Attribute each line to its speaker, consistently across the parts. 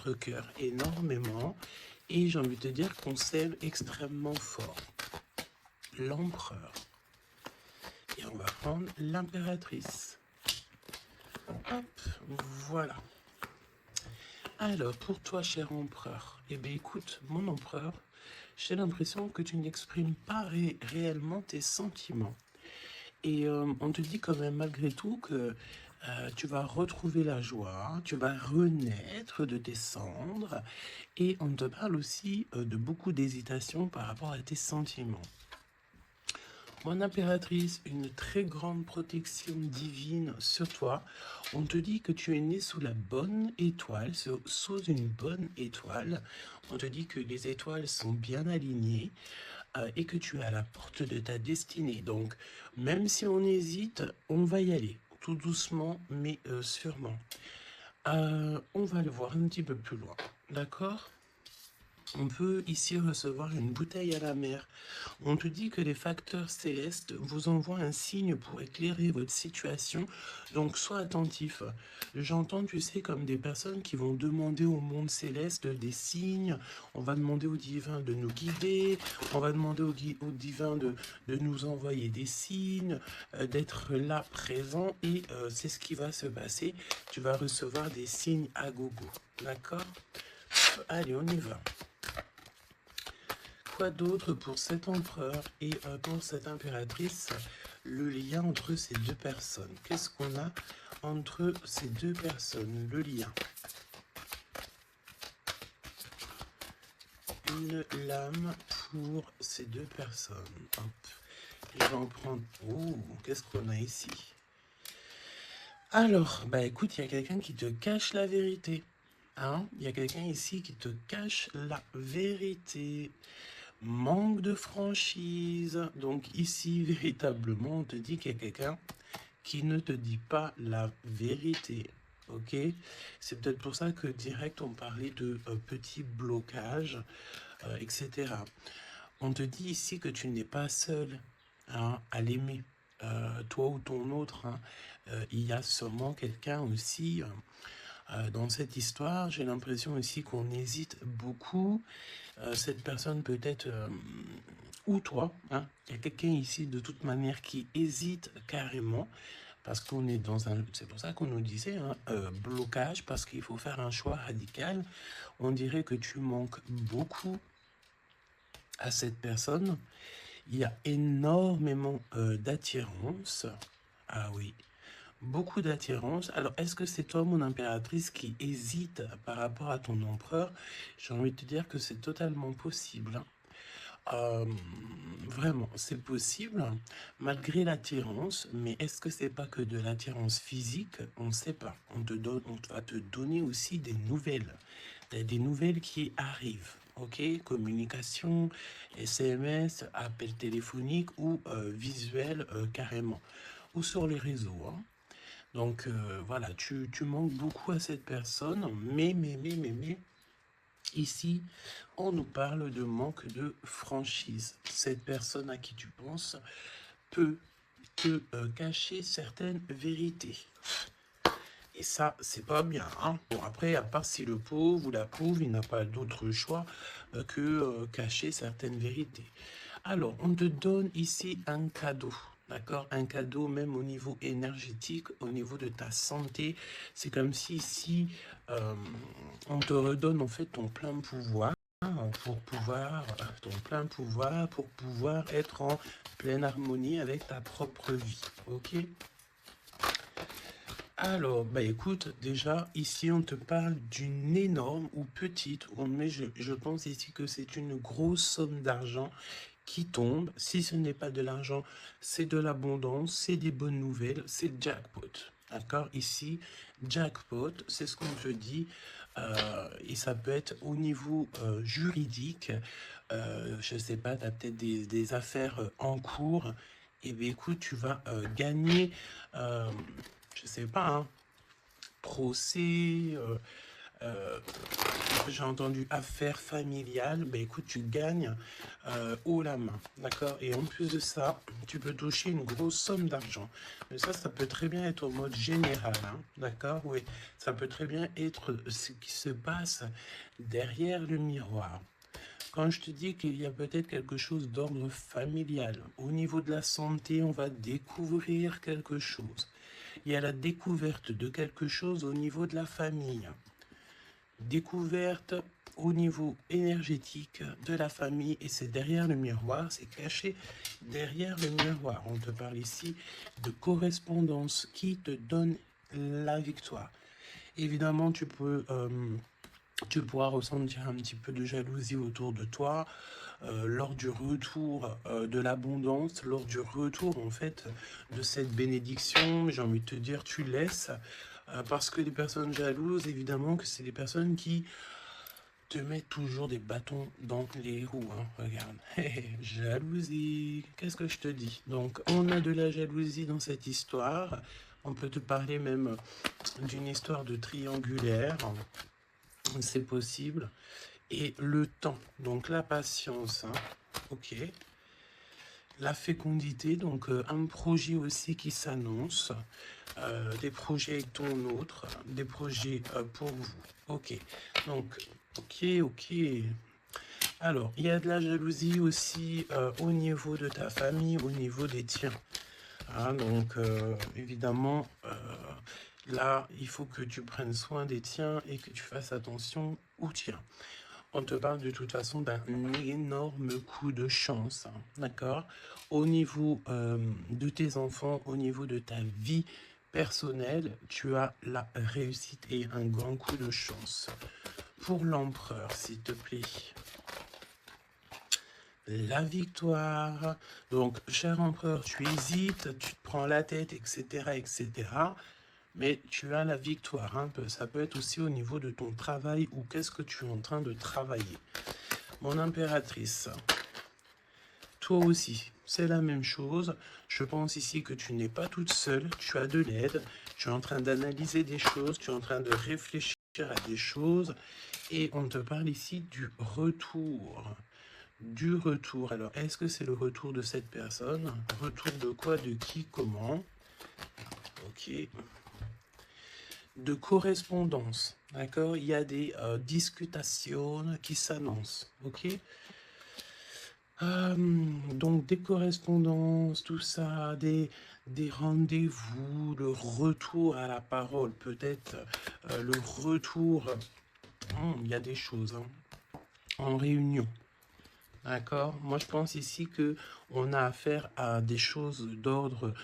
Speaker 1: votre cœur énormément. Et j'ai envie de te dire qu'on s'aime extrêmement fort. L'empereur. Et on va prendre l'impératrice. Hop, voilà. Alors, pour toi, cher empereur, eh bien, écoute, mon empereur, j'ai l'impression que tu n'exprimes pas réellement tes sentiments. Et on te dit quand même malgré tout que tu vas retrouver la joie, tu vas renaître de tes cendres, et on te parle aussi de beaucoup d'hésitation par rapport à tes sentiments. Mon impératrice, une très grande protection divine sur toi. On te dit que tu es né sous la bonne étoile, sous une bonne étoile. On te dit que les étoiles sont bien alignées et que tu es à la porte de ta destinée. Donc, même si on hésite, on va y aller, tout doucement, mais sûrement. On va le voir un petit peu plus loin, d'accord ? On peut ici recevoir une bouteille à la mer. On te dit que les facteurs célestes vous envoient un signe pour éclairer votre situation. Donc, sois attentif. J'entends, tu sais, comme des personnes qui vont demander au monde céleste des signes. On va demander au divin de nous guider. On va demander au divin de nous envoyer des signes, d'être là, présent. Et c'est ce qui va se passer. Tu vas recevoir des signes à gogo. D'accord ? Allez, on y va. Quoi d'autre pour cet empereur et pour cette impératrice, le lien entre ces deux personnes? Qu'est-ce qu'on a entre ces deux personnes? Le lien. Une lame pour ces deux personnes. Hop. Je vais en prendre... Oh, qu'est-ce qu'on a ici? Alors, bah écoute, il y a quelqu'un qui te cache la vérité. Hein? Il y a quelqu'un ici qui te cache la vérité. Manque de franchise. Donc ici, véritablement, on te dit qu'il y a quelqu'un qui ne te dit pas la vérité. Ok? C'est peut-être pour ça que direct, on parlait de petits blocages, etc. On te dit ici que tu n'es pas seul hein, à l'aimer. Toi ou ton autre, hein, il y a sûrement quelqu'un aussi... dans cette histoire, j'ai l'impression aussi qu'on hésite beaucoup. Cette personne peut être, ou toi, hein, il y a quelqu'un ici de toute manière qui hésite carrément, parce qu'on est dans un... C'est pour ça qu'on nous disait, hein, blocage, parce qu'il faut faire un choix radical. On dirait que tu manques beaucoup à cette personne. Il y a énormément d'attirance. Ah oui. Beaucoup d'attirance. Alors, est-ce que c'est toi, mon impératrice, qui hésite par rapport à ton empereur? J'ai envie de te dire que c'est totalement possible. Vraiment, c'est possible, malgré l'attirance, mais est-ce que c'est pas que de l'attirance physique? On ne sait pas. On va te donner aussi des nouvelles qui arrivent. Ok, communication, SMS, appel téléphonique ou visuel carrément, ou sur les réseaux. Hein. Donc voilà, tu manques beaucoup à cette personne, mais, ici, on nous parle de manque de franchise. Cette personne à qui tu penses peut te cacher certaines vérités. Et ça, c'est pas bien. Hein. Bon, après, à part si le pauvre ou la pauvre, il n'a pas d'autre choix que cacher certaines vérités. Alors, on te donne ici un cadeau. D'accord? Un cadeau même au niveau énergétique, au niveau de ta santé. C'est comme si ici, on te redonne en fait ton plein pouvoir pour pouvoir, pour pouvoir être en pleine harmonie avec ta propre vie. Ok? Alors, bah écoute, déjà, ici, on te parle d'une énorme ou petite, mais je pense ici que c'est une grosse somme d'argent qui tombe. Si ce n'est pas de l'argent, c'est de l'abondance, c'est des bonnes nouvelles, c'est le jackpot. D'accord? Ici, jackpot, c'est ce qu'on te dit. Et ça peut être au niveau juridique. Je ne sais pas, tu as peut-être des affaires en cours. Et bien écoute, tu vas gagner, je ne sais pas, hein, procès, j'ai entendu affaires familiales, ben écoute, tu gagnes haut la main, d'accord? Et en plus de ça, tu peux toucher une grosse somme d'argent. Mais ça peut très bien être au mode général, hein, d'accord? Oui, ça peut très bien être ce qui se passe derrière le miroir. Quand je te dis qu'il y a peut-être quelque chose d'ordre familial, au niveau de la santé, on va découvrir quelque chose. Il y a la découverte de quelque chose au niveau de la famille. Découverte au niveau énergétique de la famille, et c'est derrière le miroir, c'est caché derrière le miroir. On te parle ici de correspondance qui te donne la victoire. Évidemment, tu pourras ressentir un petit peu de jalousie autour de toi lors du retour de l'abondance, lors du retour en fait de cette bénédiction. J'ai envie de te dire, tu laisses parce que les personnes jalouses, évidemment que c'est les personnes qui te mettent toujours des bâtons dans les roues, hein. Regarde, jalousie, qu'est-ce que je te dis? Donc on a de la jalousie dans cette histoire. On peut te parler même d'une histoire de triangulaire, c'est possible. Et le temps, donc la patience, hein. Ok. La fécondité, donc un projet aussi qui s'annonce, des projets avec ton autre, des projets pour vous. Ok, donc, ok. Alors, il y a de la jalousie aussi au niveau de ta famille, au niveau des tiens. Hein, donc, évidemment, là, il faut que tu prennes soin des tiens et que tu fasses attention aux tiens. On te parle de toute façon d'un énorme coup de chance, hein, d'accord? Au niveau de tes enfants, au niveau de ta vie personnelle, tu as la réussite et un grand coup de chance. Pour l'empereur, s'il te plaît. La victoire. Donc, cher empereur, tu hésites, tu te prends la tête, etc., etc., mais tu as la victoire, hein. Ça peut être aussi au niveau de ton travail ou qu'est-ce que tu es en train de travailler. Mon impératrice, toi aussi, c'est la même chose. Je pense ici que tu n'es pas toute seule, tu as de l'aide, tu es en train d'analyser des choses, tu es en train de réfléchir à des choses, et on te parle ici du retour. Du retour. Alors, est-ce que c'est le retour de cette personne? Retour de quoi? De qui? Comment? Ok. De correspondance, d'accord? Il y a des discutations qui s'annoncent, ok? Donc des correspondances, tout ça, des rendez-vous, le retour à la parole, peut-être le retour, il y a des choses, hein, en réunion. D'accord? Moi, je pense ici que on a affaire à des choses d'ordre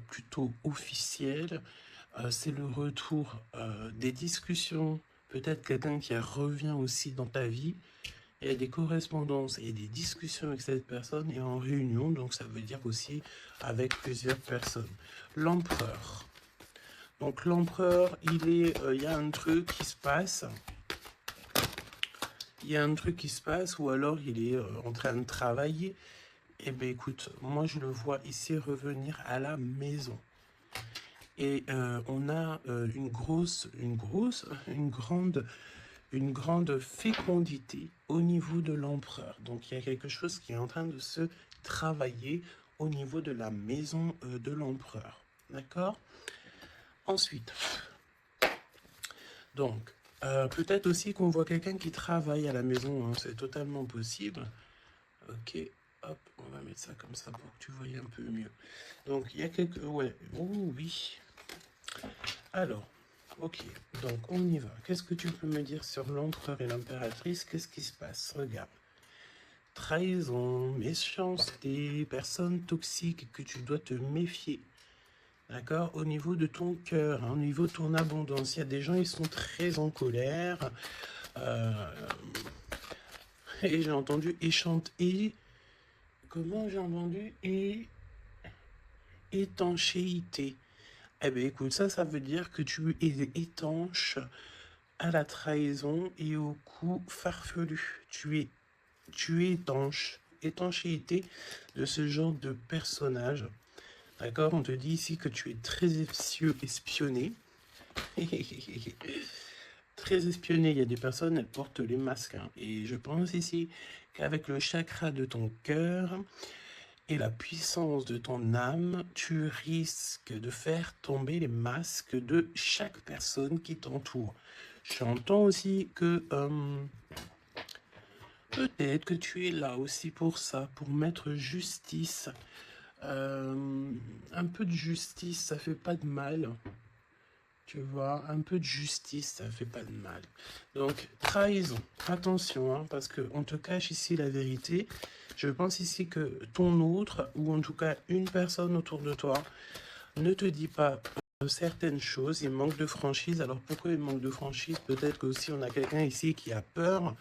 Speaker 1: plutôt officiel. C'est le retour des discussions. Peut-être quelqu'un qui revient aussi dans ta vie. Il y a des correspondances et des discussions avec cette personne et en réunion. Donc, ça veut dire aussi avec plusieurs personnes. L'empereur. Donc, l'empereur, il y a un truc qui se passe. Il y a un truc qui se passe ou alors il est en train de travailler. Eh bien, écoute, moi, je le vois ici revenir à la maison. Et on a une grande fécondité au niveau de l'empereur. Donc, il y a quelque chose qui est en train de se travailler au niveau de la maison de l'empereur. D'accord? Ensuite, donc, peut-être aussi qu'on voit quelqu'un qui travaille à la maison, hein, c'est totalement possible. Ok, hop, on va mettre ça comme ça pour que tu voyes un peu mieux. Donc, il y a quelques... Ouais, oh oui. Alors, ok, donc on y va. Qu'est-ce que tu peux me dire sur l'empereur et l'impératrice? Qu'est-ce qui se passe? Regarde. Trahison, méchanceté, personne toxique que tu dois te méfier. D'accord? Au niveau de ton cœur, hein, au niveau de ton abondance, il y a des gens, ils sont très en colère. Et j'ai entendu et comment j'ai entendu étanchéité. Eh bien, écoute, ça veut dire que tu es étanche à la trahison et au coup farfelu. Tu es étanche. Étanchéité de ce genre de personnage. D'accord? On te dit ici que tu es très espionné. très espionné. Il y a des personnes, elles portent les masques, hein. Et je pense ici qu'avec le chakra de ton cœur et la puissance de ton âme, tu risques de faire tomber les masques de chaque personne qui t'entoure. J'entends aussi que peut-être que tu es là aussi pour ça, pour mettre justice. Un peu de justice, ça fait pas de mal. Tu vois, un peu de justice, ça fait pas de mal. Donc, trahison, attention, hein, parce qu'on te cache ici la vérité. Je pense ici que ton autre, ou en tout cas une personne autour de toi, ne te dit pas certaines choses. Il manque de franchise. Alors, pourquoi il manque de franchise? Peut-être qu'aussi on a quelqu'un ici qui a peur,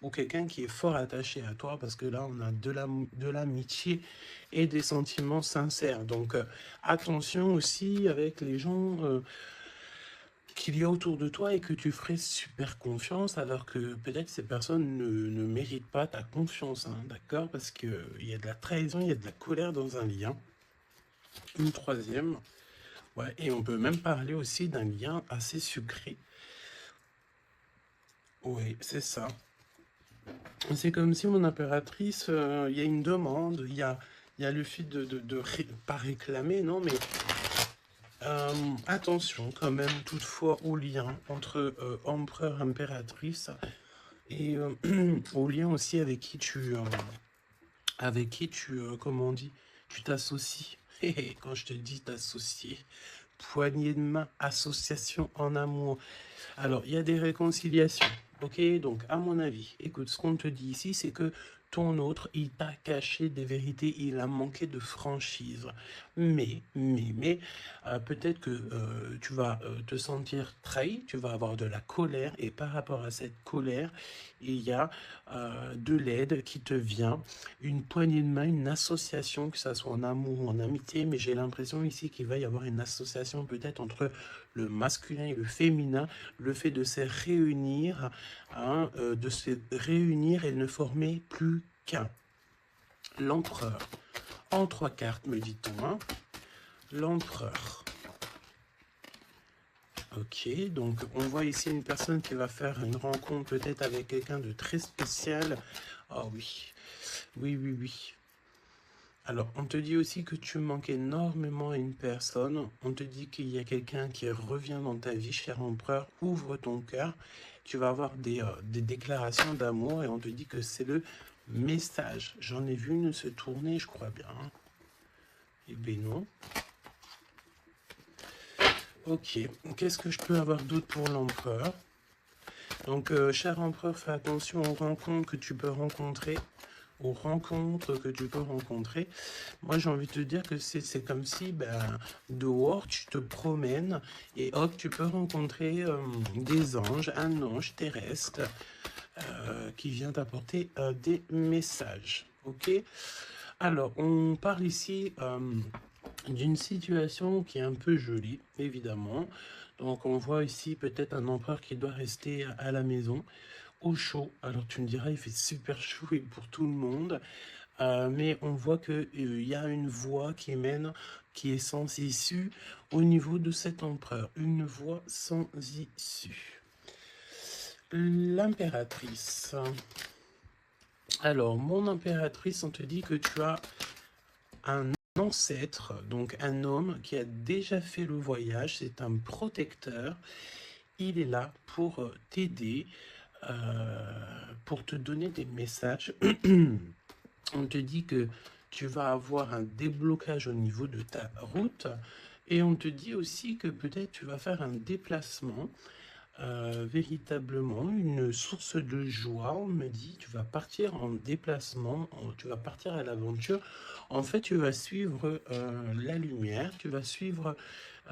Speaker 1: ou quelqu'un qui est fort attaché à toi, parce que là, on a de l'amitié et des sentiments sincères. Donc, attention aussi avec les gens qu'il y a autour de toi et que tu ferais super confiance, alors que peut-être ces personnes ne méritent pas ta confiance, hein, d'accord? Parce qu'il y a de la trahison, il y a de la colère dans un lien. Une troisième, ouais, et on peut même parler aussi d'un lien assez sucré. Oui, c'est ça. C'est comme si mon impératrice, il y a une demande, il y a le fait pas réclamer, non, mais attention quand même toutefois au lien entre empereur, impératrice et au lien aussi avec qui tu, comment on dit, tu t'associes. Quand je te dis t'associer, poignée de main, association en amour. Alors, il y a des réconciliations, ok? Donc, à mon avis, écoute, ce qu'on te dit ici, c'est que ton autre, il t'a caché des vérités, il a manqué de franchise. Mais, peut-être que tu vas te sentir trahi, tu vas avoir de la colère, et par rapport à cette colère, il y a de l'aide qui te vient, une poignée de main, une association, que ça soit en amour ou en amitié, mais j'ai l'impression ici qu'il va y avoir une association peut-être entre le masculin et le féminin, le fait de se réunir, hein, et ne former plus qu'un. L'empereur. En 3 cartes, me dit-on, hein. L'empereur. Ok, donc on voit ici une personne qui va faire une rencontre peut-être avec quelqu'un de très spécial. Ah oui, oui. Alors, on te dit aussi que tu manques énormément à une personne. On te dit qu'il y a quelqu'un qui revient dans ta vie, cher empereur. Ouvre ton cœur. Tu vas avoir des déclarations d'amour et on te dit que c'est le message. J'en ai vu une se tourner, je crois bien. Eh bien non. Ok, qu'est-ce que je peux avoir d'autre pour l'empereur? Donc, cher empereur, fais attention aux rencontres que tu peux rencontrer. Moi, j'ai envie de te dire que c'est comme si, dehors, tu te promènes et hop, tu peux rencontrer des anges, un ange terrestre qui vient t'apporter des messages. Ok? Alors, on parle ici d'une situation qui est un peu jolie, évidemment. Donc, on voit ici peut-être un empereur qui doit rester à la maison, au chaud. Alors, tu me diras, il fait super chaud et pour tout le monde. Mais on voit qu'il y a une voie qui mène, qui est sans issue au niveau de cet empereur. Une voie sans issue. L'impératrice. Alors, mon impératrice, on te dit que tu as un ancêtre, donc un homme qui a déjà fait le voyage, c'est un protecteur. Il est là pour t'aider, pour te donner des messages. On te dit que tu vas avoir un déblocage au niveau de ta route et on te dit aussi que peut-être tu vas faire un déplacement, véritablement une source de joie. On me dit tu vas partir en déplacement, tu vas partir à l'aventure. En fait, tu vas suivre la lumière, tu vas suivre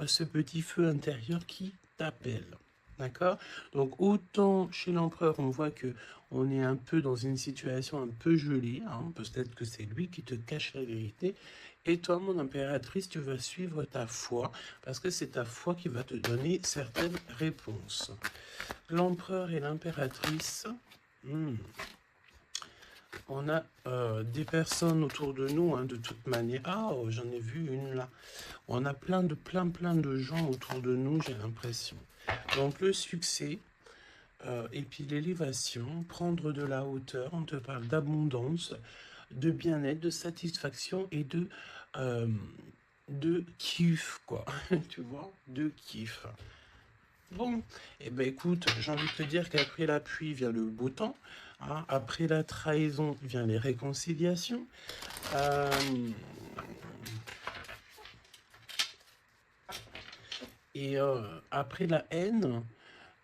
Speaker 1: ce petit feu intérieur qui t'appelle. D'accord? Donc, autant chez l'empereur, on voit que on est un peu dans une situation un peu gelée, hein, peut-être que c'est lui qui te cache la vérité. Et toi, mon impératrice, tu vas suivre ta foi, parce que c'est ta foi qui va te donner certaines réponses. L'empereur et l'impératrice, on a des personnes autour de nous, hein, de toute manière. Ah, oh, j'en ai vu une là. On a plein de gens autour de nous, j'ai l'impression. Donc le succès, Et puis l'élévation, prendre de la hauteur, on te parle d'abondance, de bien-être, de satisfaction et de kiff, quoi. Tu vois, de kiff. Bon, eh ben écoute, j'ai envie de te dire qu'après la pluie vient le beau temps, hein. Après la trahison vient les réconciliations. Euh, et après la haine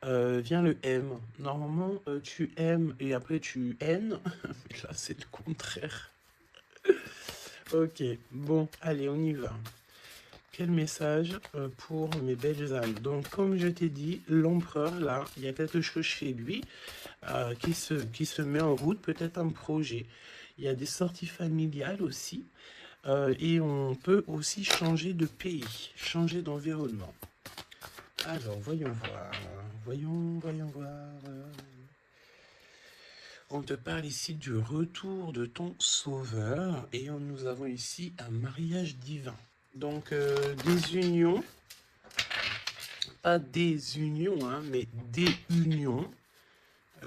Speaker 1: vient le M. Normalement, tu aimes et après tu haines. Mais là, c'est le contraire. Ok, bon, allez, on y va. Quel message pour mes belles âmes. Donc, comme je t'ai dit, l'empereur, là, il y a quelque chose chez lui qui se met en route, peut-être un projet. Il y a des sorties familiales aussi. Et on peut aussi changer de pays, changer d'environnement. Alors, voyons voir. Voyons voir. On te parle ici du retour de ton sauveur. Et nous avons ici un mariage divin. Donc, des unions. Pas des unions, hein, mais des unions.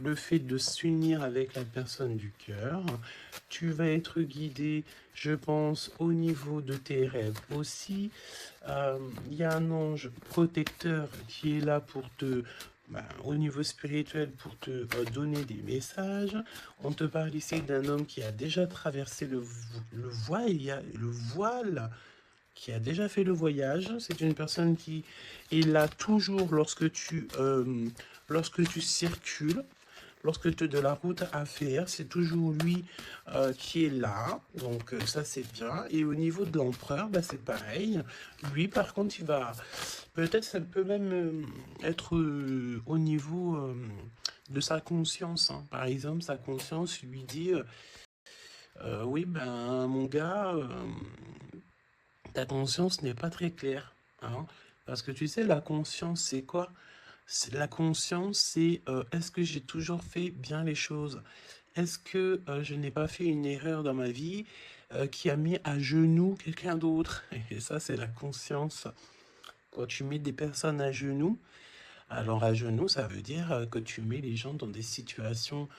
Speaker 1: Le fait de s'unir avec la personne du cœur. Tu vas être guidé, je pense, au niveau de tes rêves aussi. Il y a un ange protecteur qui est là pour te, au niveau spirituel, pour te donner des messages. On te parle ici d'un homme qui a déjà traversé le voile, qui a déjà fait le voyage. C'est une personne qui est là toujours lorsque tu circules. Lorsque tu as de la route à faire, c'est toujours lui qui est là. Donc ça, c'est bien. Et au niveau de l'empereur, bah, c'est pareil. Lui, par contre, il va... Peut-être ça peut même être au niveau de sa conscience, hein. Par exemple, sa conscience lui dit, oui, ben mon gars, ta conscience n'est pas très claire, hein. Parce que tu sais, la conscience, c'est quoi? La conscience, c'est est-ce que j'ai toujours fait bien les choses? Est-ce que je n'ai pas fait une erreur dans ma vie qui a mis à genoux quelqu'un d'autre? Et ça, c'est la conscience. Quand tu mets des personnes à genoux, alors à genoux, ça veut dire que tu mets les gens dans des situations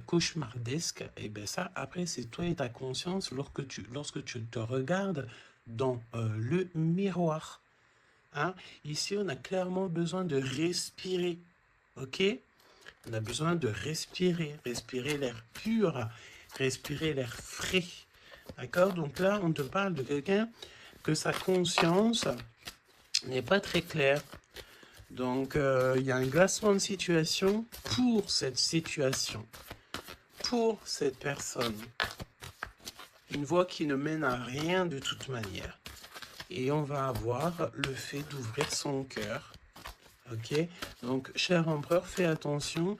Speaker 1: cauchemardesques. Et bien ça, après, c'est toi et ta conscience lorsque tu te regardes dans le miroir. Hein? Ici, on a clairement besoin de respirer. Ok? On a besoin de respirer l'air pur, respirer l'air frais. D'accord? Donc là, on te parle de quelqu'un que sa conscience n'est pas très claire. Donc, il y a un glacement de situation pour cette situation, pour cette personne. Une voie qui ne mène à rien de toute manière. Et on va avoir le fait d'ouvrir son cœur. Ok? Donc, cher empereur, fais attention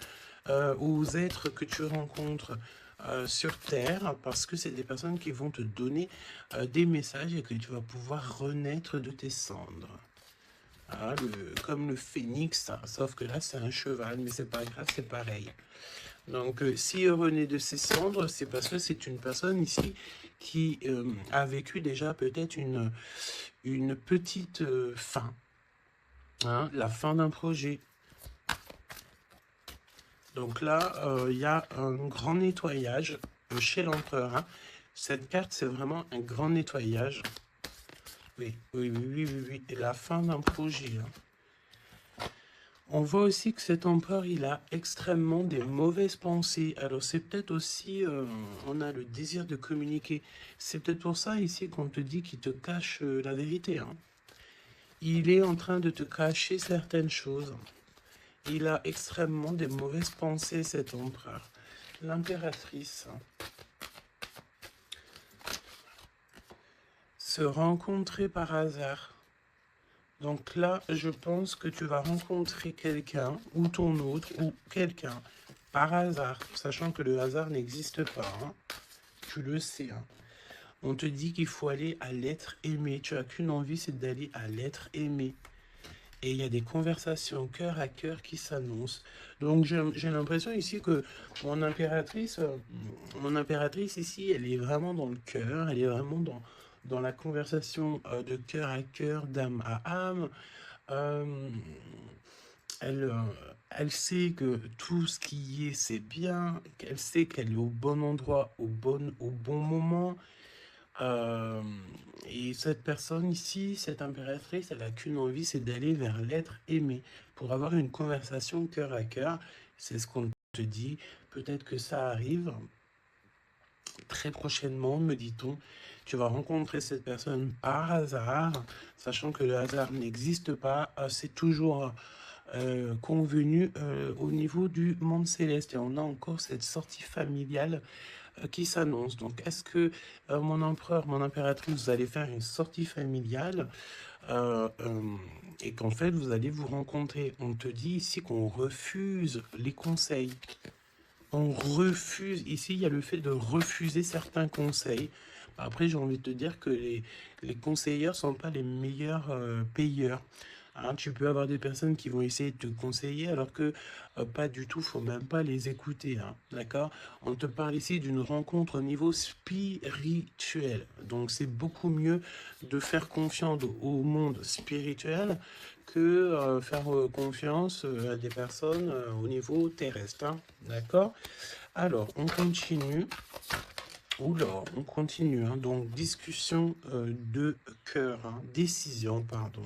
Speaker 1: aux êtres que tu rencontres sur Terre, parce que c'est des personnes qui vont te donner des messages et que tu vas pouvoir renaître de tes cendres. Ah, comme le phénix, hein, sauf que là c'est un cheval, mais c'est pas grave, c'est pareil. Donc si renaît de ses cendres, c'est parce que c'est une personne ici qui a vécu déjà peut-être une petite fin, hein, la fin d'un projet. Donc là, il y a un grand nettoyage chez l'empereur, hein. Cette carte, c'est vraiment un grand nettoyage. Oui. Et la fin d'un projet, hein. On voit aussi que cet empereur, il a extrêmement des mauvaises pensées. Alors c'est peut-être aussi, on a le désir de communiquer. C'est peut-être pour ça ici qu'on te dit qu'il te cache la vérité, hein. Il est en train de te cacher certaines choses. Il a extrêmement des mauvaises pensées, cet empereur. L'impératrice. Se rencontrer par hasard. Donc là, je pense que tu vas rencontrer quelqu'un, ou ton autre, ou quelqu'un, par hasard, sachant que le hasard n'existe pas, hein. Tu le sais, hein. On te dit qu'il faut aller à l'être aimé. Tu n'as qu'une envie, c'est d'aller à l'être aimé. Et il y a des conversations cœur à cœur qui s'annoncent. Donc j'ai l'impression ici que mon impératrice ici, elle est vraiment dans le cœur, elle est vraiment dans la conversation de cœur à cœur, d'âme à âme. Euh, elle, Elle sait que tout ce qui y est, c'est bien. Elle sait qu'elle est au bon endroit, au bon moment. Euh, et cette personne ici, cette impératrice, elle a qu'une envie, c'est d'aller vers l'être aimé pour avoir une conversation cœur à cœur. C'est ce qu'on te dit. Peut-être que ça arrive très prochainement, me dit-on. Tu vas rencontrer cette personne par hasard, sachant que le hasard n'existe pas. C'est toujours convenu au niveau du monde céleste. Et on a encore cette sortie familiale qui s'annonce. Donc, est-ce que mon empereur, mon impératrice, vous allez faire une sortie familiale et qu'en fait, vous allez vous rencontrer? On te dit ici qu'on refuse les conseils. On refuse. Ici, il y a le fait de refuser certains conseils. Après, j'ai envie de te dire que les conseilleurs ne sont pas les meilleurs payeurs. Hein, tu peux avoir des personnes qui vont essayer de te conseiller alors que pas du tout, faut même pas les écouter. Hein, d'accord? On te parle ici d'une rencontre au niveau spirituel. Donc c'est beaucoup mieux de faire confiance au monde spirituel que faire confiance à des personnes au niveau terrestre. Hein, d'accord? Alors, on continue. Oula, on continue. Hein, donc, discussion de cœur, hein, décision, pardon.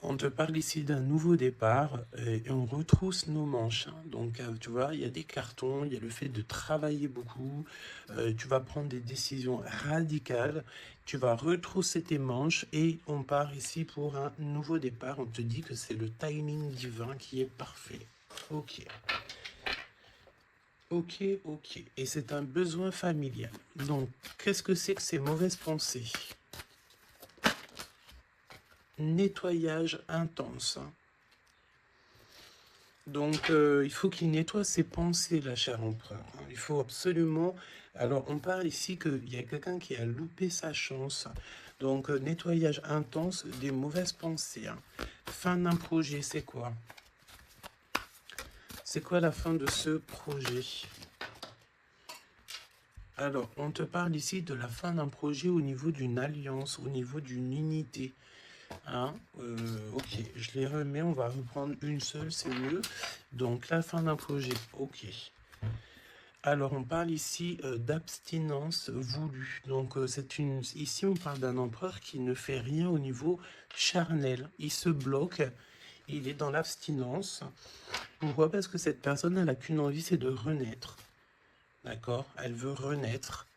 Speaker 1: On te parle ici d'un nouveau départ et on retrousse nos manches. Hein. Donc, tu vois, il y a des cartons, il y a le fait de travailler beaucoup. Tu vas prendre des décisions radicales. Tu vas retrousser tes manches et on part ici pour un nouveau départ. On te dit que c'est le timing divin qui est parfait. Ok. Ok, ok. Et c'est un besoin familial. Donc, qu'est-ce que c'est que ces mauvaises pensées? Nettoyage intense. Donc, il faut qu'il nettoie ses pensées, la chère empereur. Il faut absolument... Alors, on parle ici qu'il y a quelqu'un qui a loupé sa chance. Donc, nettoyage intense des mauvaises pensées. Hein. Fin d'un projet, c'est quoi? C'est quoi la fin de ce projet? Alors, on te parle ici de la fin d'un projet au niveau d'une alliance, au niveau d'une unité. Hein, ok, je les remets, on va reprendre une seule, c'est mieux. Donc, la fin d'un projet, ok. Alors, on parle ici d'abstinence voulue. Donc, ici, on parle d'un empereur qui ne fait rien au niveau charnel. Il se bloque, il est dans l'abstinence. Pourquoi? Parce que cette personne, elle n'a qu'une envie, c'est de renaître. D'accord? Elle veut renaître.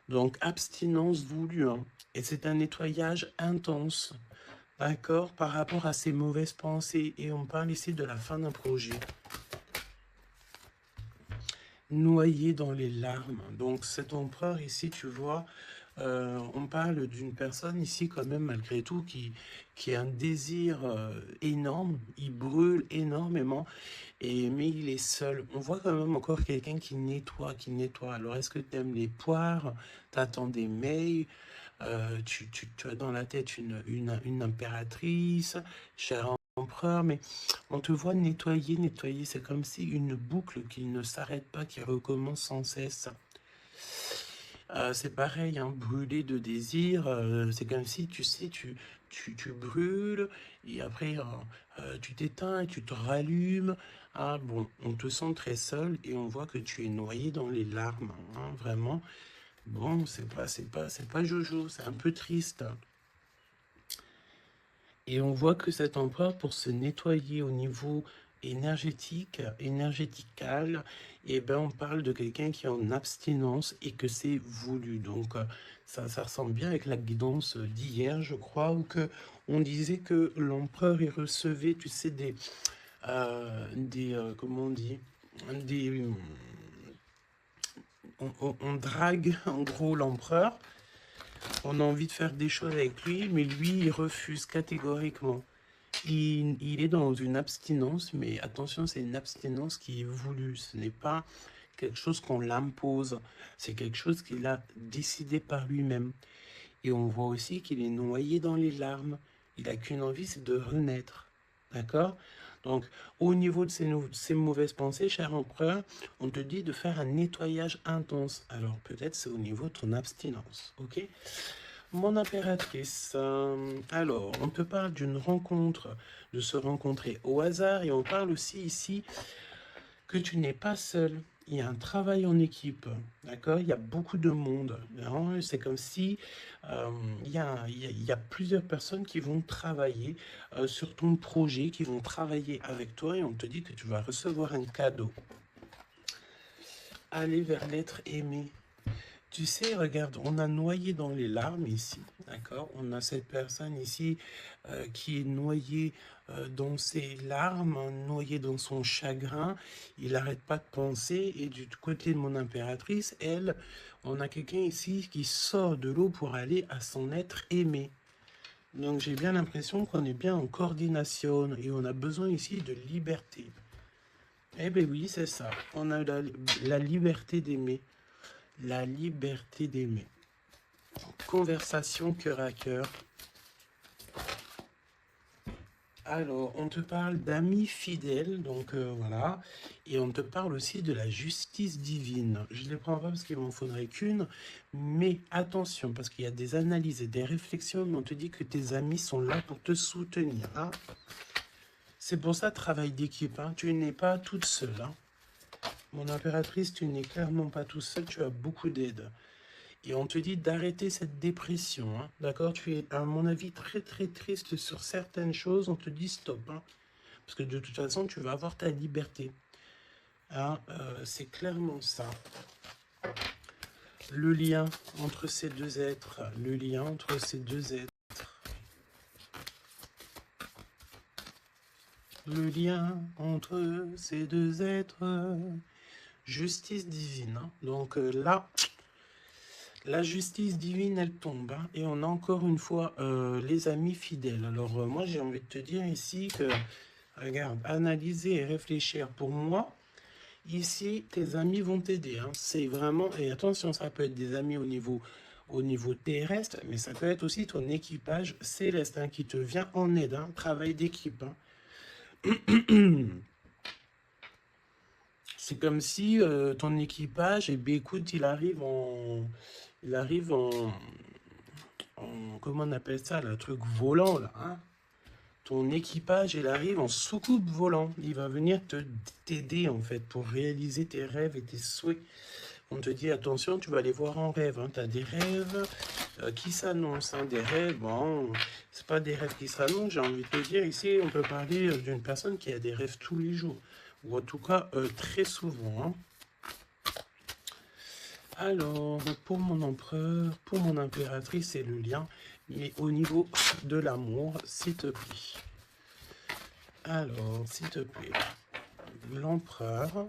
Speaker 1: Donc, abstinence voulue. Hein. Et c'est un nettoyage intense. D'accord? Par rapport à ses mauvaises pensées. Et on parle ici de la fin d'un projet. Noyé dans les larmes. Donc, cet empereur ici, tu vois, on parle d'une personne ici quand même, malgré tout, qui a un désir énorme. Il brûle énormément. Mais il est seul. On voit quand même encore quelqu'un qui nettoie, qui nettoie. Alors, est-ce que tu aimes les poires? Tu attends des mails? Tu as dans la tête une impératrice, cher empereur, mais on te voit nettoyer, nettoyer. C'est comme si une boucle qui ne s'arrête pas, qui recommence sans cesse. C'est pareil, hein, brûler de désir, c'est comme si, tu sais, tu brûles, et après, tu t'éteins et tu te rallumes. Ah bon, on te sent très seul, et on voit que tu es noyé dans les larmes, hein, vraiment. Bon, c'est pas Jojo, c'est un peu triste. Et on voit que cet empereur, pour se nettoyer au niveau énergétique, énergétical, et ben on parle de quelqu'un qui est en abstinence et que c'est voulu. Donc ça ressemble bien avec la guidance d'hier, je crois, où que on disait que l'empereur il recevait, tu sais, comment on dit, des, on drague en gros l'empereur. On a envie de faire des choses avec lui, mais lui, il refuse catégoriquement. Il est dans une abstinence, mais attention, c'est une abstinence qui est voulue. Ce n'est pas quelque chose qu'on l'impose. C'est quelque chose qu'il a décidé par lui-même. Et on voit aussi qu'il est noyé dans les larmes. Il n'a qu'une envie, c'est de renaître. D'accord? Donc, au niveau de ces mauvaises pensées, cher empereur, on te dit de faire un nettoyage intense. Alors, peut-être c'est au niveau de ton abstinence. Ok? Mon impératrice, alors, on te parle d'une rencontre, de se rencontrer au hasard, et on parle aussi ici que tu n'es pas seul. Il y a un travail en équipe, d'accord? Il y a beaucoup de monde. Hein. C'est comme si il y a plusieurs personnes qui vont travailler sur ton projet, qui vont travailler avec toi, et on te dit que tu vas recevoir un cadeau. Aller vers l'être aimé. Tu sais, regarde, on a noyé dans les larmes ici, d'accord? On a cette personne ici qui est noyée dans ses larmes, noyée dans son chagrin. Il n'arrête pas de penser. Et du côté de mon impératrice, elle, on a quelqu'un ici qui sort de l'eau pour aller à son être aimé. Donc j'ai bien l'impression qu'on est bien en coordination et on a besoin ici de liberté. Eh bien oui, c'est ça. On a la liberté d'aimer. La liberté d'aimer. Conversation cœur à cœur. Alors, on te parle d'amis fidèles, donc voilà. Et on te parle aussi de la justice divine. Je ne les prends pas parce qu'il m'en faudrait qu'une, mais attention, parce qu'il y a des analyses et des réflexions, mais on te dit que tes amis sont là pour te soutenir. Hein. C'est pour ça, travail d'équipe. Hein. Tu n'es pas toute seule. Hein. Mon impératrice, tu n'es clairement pas toute seule, tu as beaucoup d'aide. Et on te dit d'arrêter cette dépression, hein, d'accord? Tu es, à mon avis, très très triste sur certaines choses, on te dit stop, hein, parce que de toute façon, tu vas avoir ta liberté. Hein, c'est clairement ça. Le lien entre ces deux êtres, le lien entre ces deux êtres. Le lien entre ces deux êtres. Justice divine. Hein. Donc là... La justice divine, elle tombe. Hein, et on a encore une fois les amis fidèles. Alors, moi, j'ai envie de te dire ici que, regarde, analyser et réfléchir. Pour moi, ici, tes amis vont t'aider. Hein. C'est vraiment... Et attention, ça peut être des amis au niveau terrestre, mais ça peut être aussi ton équipage céleste hein, qui te vient en aide. Hein, travail d'équipe. Hein. C'est comme si ton équipage, eh bien, écoute, il arrive en comment on appelle ça, le truc volant, là, hein? Ton équipage, il arrive en soucoupe volant. Il va venir t'aider, en fait, pour réaliser tes rêves et tes souhaits. On te dit, attention, tu vas les voir en rêve. Hein. Tu as des rêves qui s'annoncent. Hein. Des rêves, bon, c'est pas des rêves qui s'annoncent. J'ai envie de te dire, ici, on peut parler d'une personne qui a des rêves tous les jours. Ou en tout cas, très souvent. Hein. Alors, pour mon empereur, pour mon impératrice, c'est le lien, mais au niveau de l'amour, s'il te plaît. Alors, s'il te plaît, l'empereur,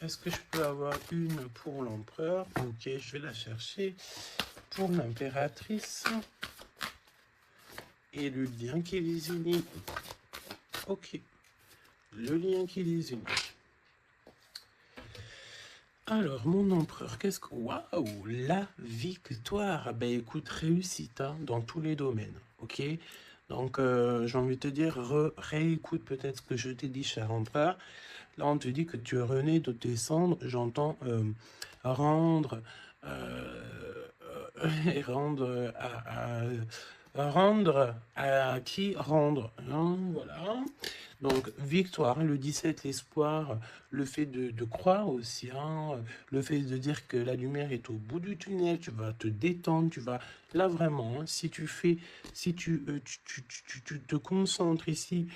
Speaker 1: est-ce que je peux avoir une pour l'empereur? Ok, je vais la chercher. Pour l'impératrice. Et le lien qui les unit. Ok. Le lien qui les unit. Alors, mon empereur, qu'est-ce que... Waouh, la victoire. Ben écoute, réussite hein, dans tous les domaines. Ok. Donc, j'ai envie de te dire, réécoute peut-être ce que je t'ai dit, cher empereur. Là, on te dit que tu es rené de tes cendres. J'entends rendre... et rendre rendre à qui rendre. Hein, voilà. Donc, victoire, le 17, l'espoir, le fait de croire aussi, hein, le fait de dire que la lumière est au bout du tunnel, tu vas te détendre, tu vas, là vraiment, hein, si tu te concentres ici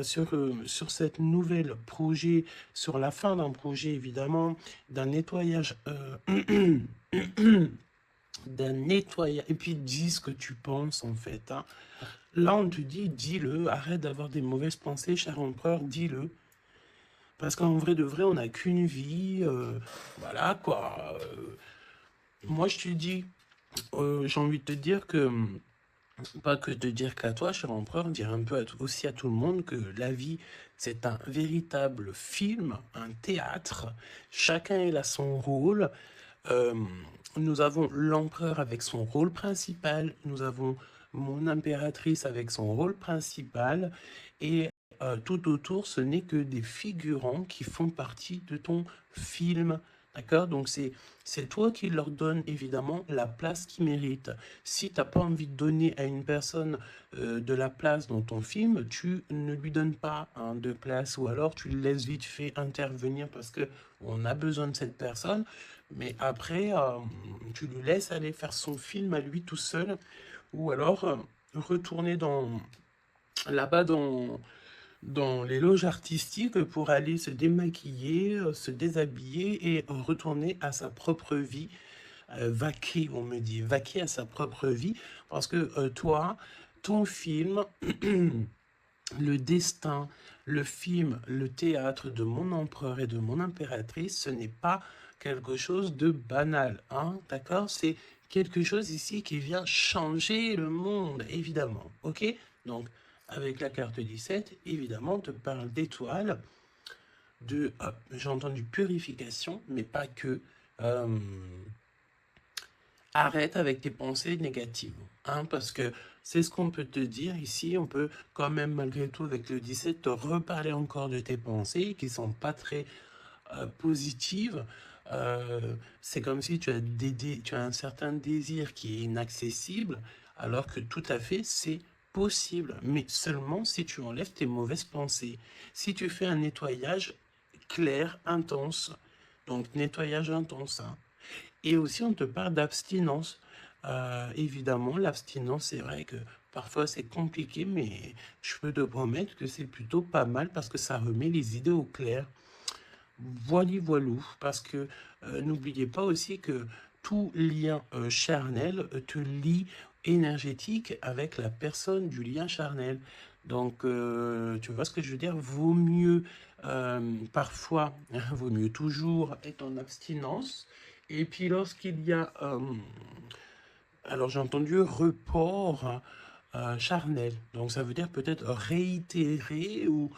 Speaker 1: sur cette nouvelle projet, sur la fin d'un projet évidemment, d'un nettoyage, d'un nettoyage, et puis dis ce que tu penses en fait, hein. Là, on te dit, dis-le, arrête d'avoir des mauvaises pensées, cher empereur, dis-le. Parce qu'en vrai de vrai, on n'a qu'une vie, voilà quoi. Moi, je te dis, j'ai envie de te dire que, pas que de dire qu'à toi, cher empereur, dire un peu aussi à tout le monde que la vie, c'est un véritable film, un théâtre. Chacun il a son rôle. Nous avons l'empereur avec son rôle principal, nous avons mon impératrice avec son rôle principal, et tout autour, ce n'est que des figurants qui font partie de ton film. D'accord? Donc, c'est toi qui leur donne évidemment la place qu'ils méritent. Si tu n'as pas envie de donner à une personne de la place dans ton film, tu ne lui donnes pas hein, de place ou alors tu le laisses vite fait intervenir parce que on a besoin de cette personne. Mais après, tu lui laisses aller faire son film à lui tout seul ou alors retourner là-bas dans les loges artistiques pour aller se démaquiller, se déshabiller et retourner à sa propre vie, vaquer, on me dit, vaquer à sa propre vie, parce que toi, ton film, le destin, le film, le théâtre de mon empereur et de mon impératrice, ce n'est pas quelque chose de banal, hein, d'accord? C'est quelque chose ici qui vient changer le monde, évidemment, ok? Donc, avec la carte 17, évidemment, on te parle d'étoiles, j'ai entendu purification, mais pas que. Arrête avec tes pensées négatives, hein, parce que c'est ce qu'on peut te dire ici. On peut quand même, malgré tout, avec le 17, te reparler encore de tes pensées qui sont pas très positives. C'est comme si tu as un certain désir qui est inaccessible, alors que tout à fait, c'est possible, mais seulement si tu enlèves tes mauvaises pensées. Si tu fais un nettoyage clair, intense, donc nettoyage intense, hein. Et aussi, on te parle d'abstinence. Évidemment, l'abstinence, c'est vrai que parfois c'est compliqué, mais je peux te promettre que c'est plutôt pas mal parce que ça remet les idées au clair. Voilou, parce que n'oubliez pas aussi que tout lien charnel te lie énergétique avec la personne du lien charnel. Donc, tu vois ce que je veux dire? Vaut mieux parfois, vaut mieux toujours être en abstinence. Et puis lorsqu'il y a, alors j'ai entendu report charnel, donc ça veut dire peut-être réitérer ou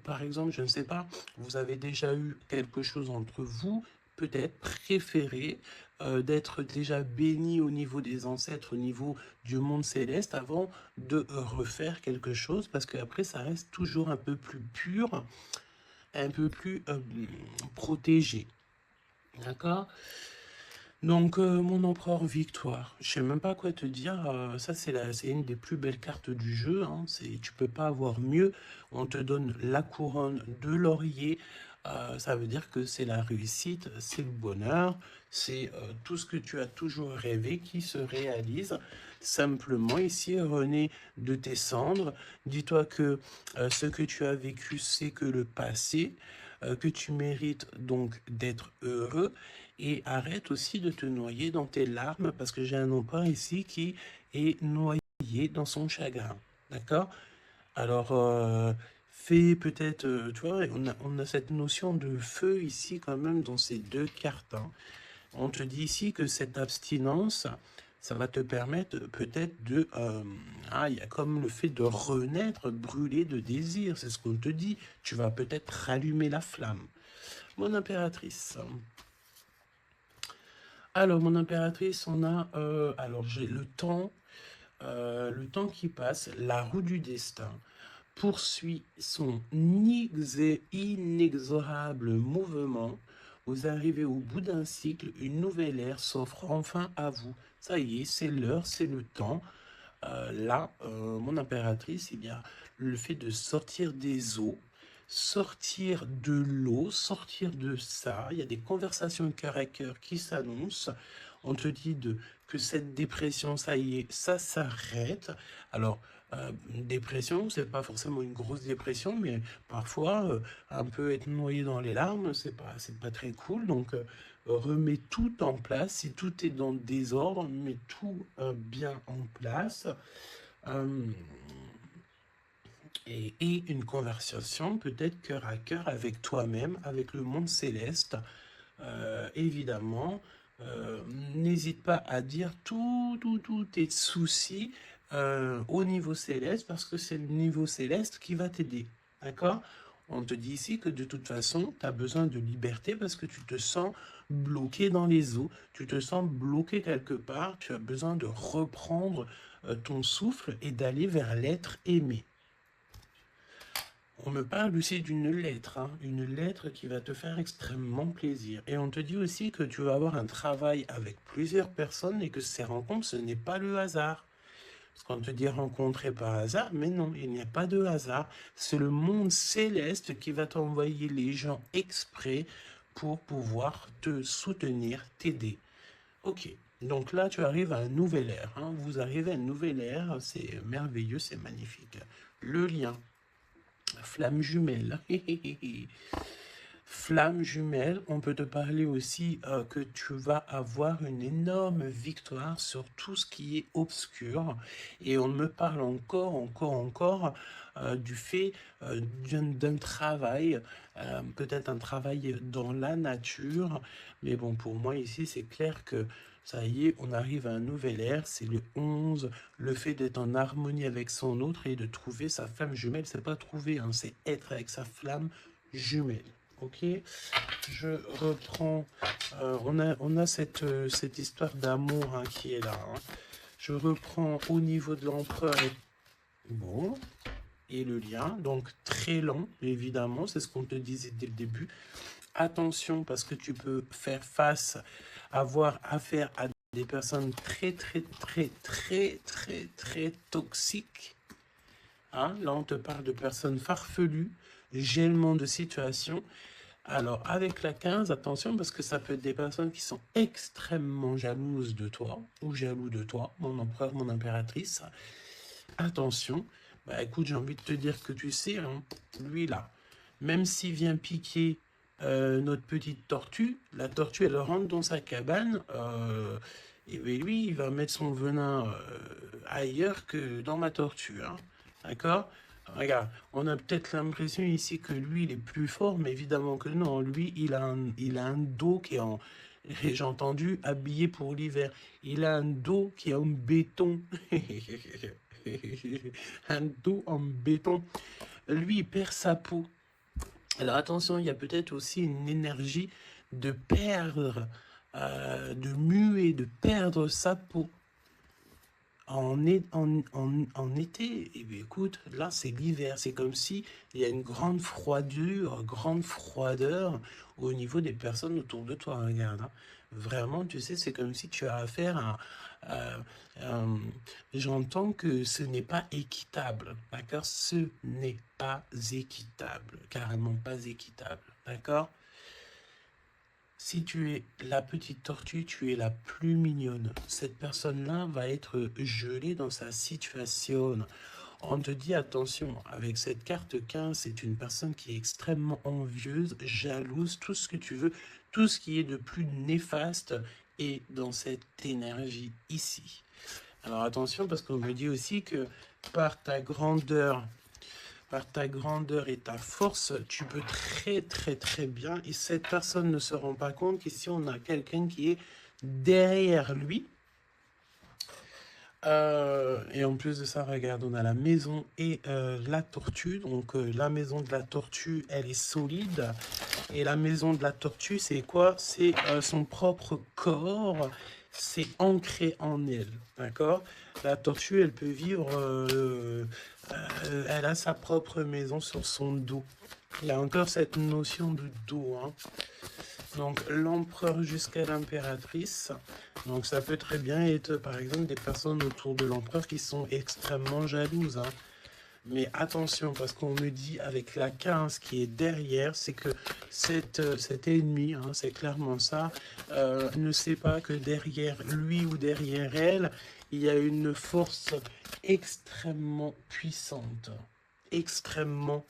Speaker 1: par exemple, je ne sais pas, vous avez déjà eu quelque chose entre vous, peut-être préféré d'être déjà béni au niveau des ancêtres, au niveau du monde céleste avant de refaire quelque chose, parce qu'après ça reste toujours un peu plus pur, un peu plus protégé. D'accord? Donc, mon empereur victoire, je sais même pas quoi te dire, ça c'est une des plus belles cartes du jeu, hein, tu peux pas avoir mieux, on te donne la couronne de laurier, ça veut dire que c'est la réussite, c'est le bonheur, c'est tout ce que tu as toujours rêvé qui se réalise, simplement ici René de tes cendres, dis-toi que ce que tu as vécu c'est que le passé, que tu mérites donc d'être heureux, et arrête aussi de te noyer dans tes larmes parce que j'ai un empereur ici qui est noyé dans son chagrin. D'accord? Alors, fais peut-être, tu vois, on a cette notion de feu ici quand même dans ces deux cartes, hein. On te dit ici que cette abstinence, ça va te permettre peut-être de... il y a comme le fait de renaître, brûler de désir, c'est ce qu'on te dit. Tu vas peut-être rallumer la flamme. Mon impératrice. Alors, mon impératrice, on a... alors, j'ai le temps qui passe, la roue du destin poursuit son inexorable mouvement. Vous arrivez au bout d'un cycle, une nouvelle ère s'offre enfin à vous. Ça y est, c'est l'heure, c'est le temps. Là, mon impératrice, il y a le fait de sortir des eaux, sortir de l'eau, sortir de ça. Il y a des conversations cœur à cœur qui s'annoncent. On te dit que cette dépression, ça y est, ça s'arrête. Alors, dépression, c'est pas forcément une grosse dépression, mais parfois, un peu être noyé dans les larmes, c'est pas très cool. Donc, remets tout en place. Si tout est dans le désordre, mets tout bien en place. Et une conversation peut-être cœur à cœur avec toi-même, avec le monde céleste. Évidemment, n'hésite pas à dire tous tes soucis au niveau céleste parce que c'est le niveau céleste qui va t'aider. D'accord? On te dit ici que de toute façon, tu as besoin de liberté parce que tu te sens bloqué dans les eaux, tu te sens bloqué quelque part, tu as besoin de reprendre ton souffle et d'aller vers l'être aimé. On me parle aussi d'une lettre, hein, une lettre qui va te faire extrêmement plaisir. Et on te dit aussi que tu vas avoir un travail avec plusieurs personnes et que ces rencontres, ce n'est pas le hasard. Parce qu'on te dit rencontrer par hasard, mais non, il n'y a pas de hasard. C'est le monde céleste qui va t'envoyer les gens exprès pour pouvoir te soutenir, t'aider. Ok, donc là tu arrives à un nouvel ère, hein. Vous arrivez à une nouvelle ère, c'est merveilleux, c'est magnifique. Le lien, flamme jumelle. Flamme jumelle, on peut te parler aussi que tu vas avoir une énorme victoire sur tout ce qui est obscur. Et on me parle encore du fait d'un travail, peut-être un travail dans la nature. Mais bon, pour moi ici, c'est clair que ça y est, on arrive à un nouvel ère, c'est le 11, le fait d'être en harmonie avec son autre et de trouver sa flamme jumelle, c'est pas trouver, hein, c'est être avec sa flamme jumelle. Ok, je reprends, on a cette histoire d'amour, hein, qui est là, hein. Je reprends au niveau de l'empereur, bon, et le lien, donc très lent, évidemment, c'est ce qu'on te disait dès le début. Attention, parce que tu peux faire face, avoir affaire à des personnes très toxiques. Hein, là, on te parle de personnes farfelues, gèlement de situation. Alors, avec la 15, attention, parce que ça peut être des personnes qui sont extrêmement jalouses de toi, ou jaloux de toi, mon empereur, mon impératrice. Attention, bah écoute, j'ai envie de te dire que tu sais, hein, lui là, même s'il vient piquer notre petite tortue, la tortue, elle rentre dans sa cabane, et bien lui, il va mettre son venin ailleurs que dans ma tortue, hein, d'accord? Regarde, on a peut-être l'impression ici que lui, il est plus fort, mais évidemment que non. Lui, il a un dos qui est en, j'ai entendu, habillé pour l'hiver. Il a un dos qui est en béton. Un dos en béton. Lui, il perd sa peau. Alors attention, il y a peut-être aussi une énergie de perdre, de muer, de perdre sa peau. En été, eh bien, écoute, là c'est l'hiver, c'est comme si il y a une grande froideur au niveau des personnes autour de toi, regarde, hein. Vraiment, tu sais, c'est comme si tu as affaire à j'entends que ce n'est pas équitable, d'accord? Ce n'est pas équitable, carrément pas équitable, d'accord? Si tu es la petite tortue, tu es la plus mignonne. Cette personne-là va être gelée dans sa situation. On te dit attention, avec cette carte 15, c'est une personne qui est extrêmement envieuse, jalouse, tout ce que tu veux, tout ce qui est de plus néfaste est dans cette énergie ici. Alors attention, parce qu'on me dit aussi que par ta grandeur et ta force, tu peux très bien, et cette personne ne se rend pas compte qu'ici on a quelqu'un qui est derrière lui. Et en plus de ça, regarde, on a la maison et la tortue. Donc la maison de la tortue, elle est solide. Et la maison de la tortue, c'est quoi? C'est son propre corps. C'est ancré en elle, d'accord? La tortue, elle peut vivre, elle a sa propre maison sur son dos. Il y a encore cette notion de dos, hein. Donc l'empereur jusqu'à l'impératrice. Donc ça peut très bien être par exemple des personnes autour de l'empereur qui sont extrêmement jalouses, hein. Mais attention, parce qu'on me dit avec la 15 qui est derrière, c'est que cet ennemi, hein, c'est clairement ça, ne sait pas que derrière lui ou derrière elle, il y a une force extrêmement puissante. Extrêmement